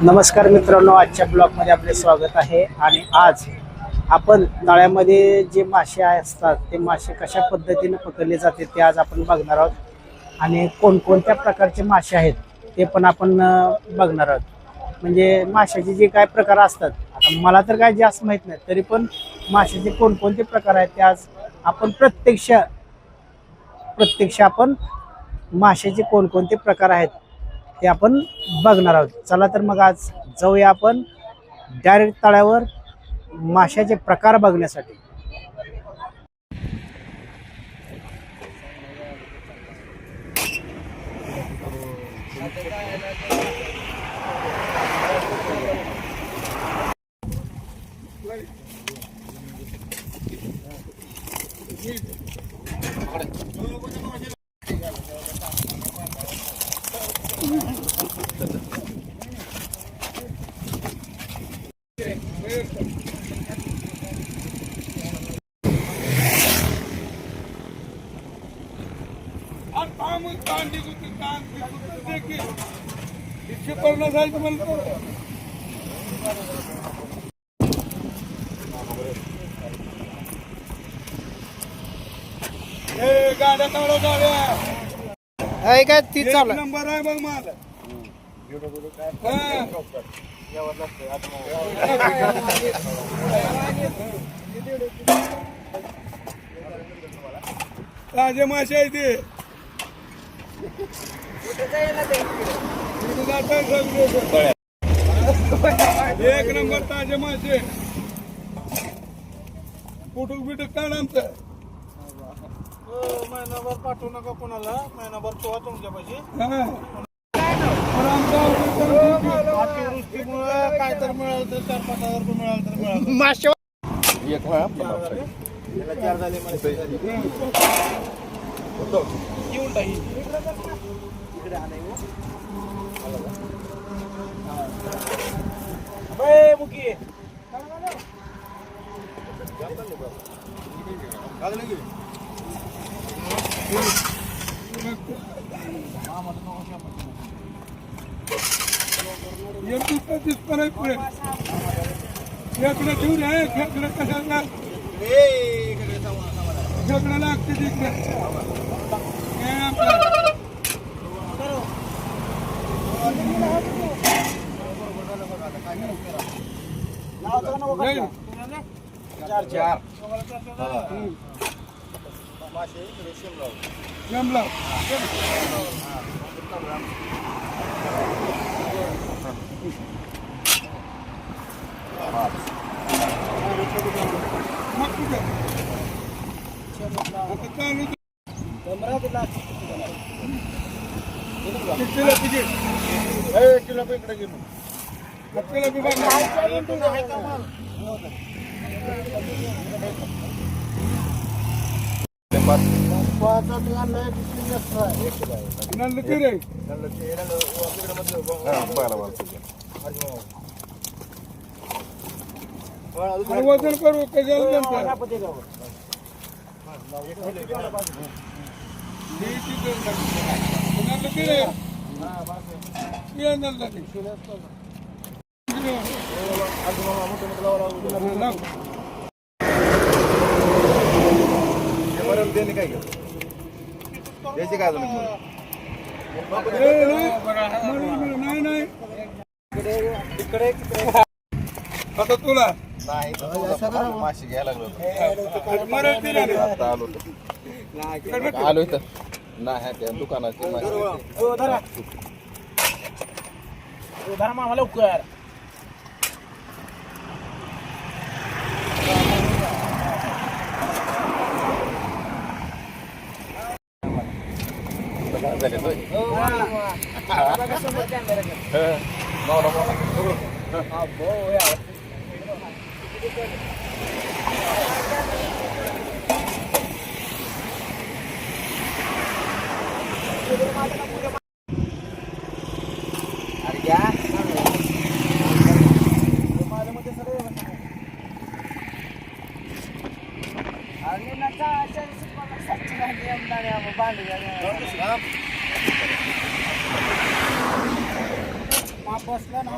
नमस्कार मित्रांनो, आजच्या ब्लॉगमध्ये आपले स्वागत आहे. आणि आज आपण तळ्यामध्ये जे मासे असतात ते मासे कशा पद्धतीने पकडले जाते ते आज आपण बघणार आहोत. आणि कोणकोणत्या प्रकारचे मासे आहेत ते पण आपण बघणार आहोत. म्हणजे माशाचे जे काय प्रकार असतात, आता मला तर काय जास्त माहीत नाही, तरी पण माशाचे कोणकोणते प्रकार आहेत ते आज आपण प्रत्यक्ष आपण माशाचे कोणकोणते प्रकार आहेत ते आपण बघणार आहोत. चला तर मग आज जाऊया आपण डायरेक्ट तळ्यावर माशाचे प्रकार बघण्यासाठी. काय ती चालू नंबर आहे बघ माझा. ताजे मासे आहे ते. एक नंबर ताजे मासे. कुठूक बिटूक काढ आमचं. महिनाभर पाठवू नका कोणाला, महिनाभर ठेवा तुमच्या पाशी. अतिवृष्टीमुळे काय तर मिळालं तर 4-5 हजार रुपये मिळालं तर मिळालं. मासे चार झाले येऊन टाकी इकडे आलाय मुकी खेकडं ठेवून आहे. खेकडं कशाला खेकडं लागते तिकडे. जमला मग कुठे आता चालू किलो इकडे गेलो. वजन करू कशाला देणे काय द्यायचे काय नाही नाही इकडे आता तुला मासे घ्यायला लागलो आलो इथं नाही त्या दुकानात मामा लवकर. बसला ना.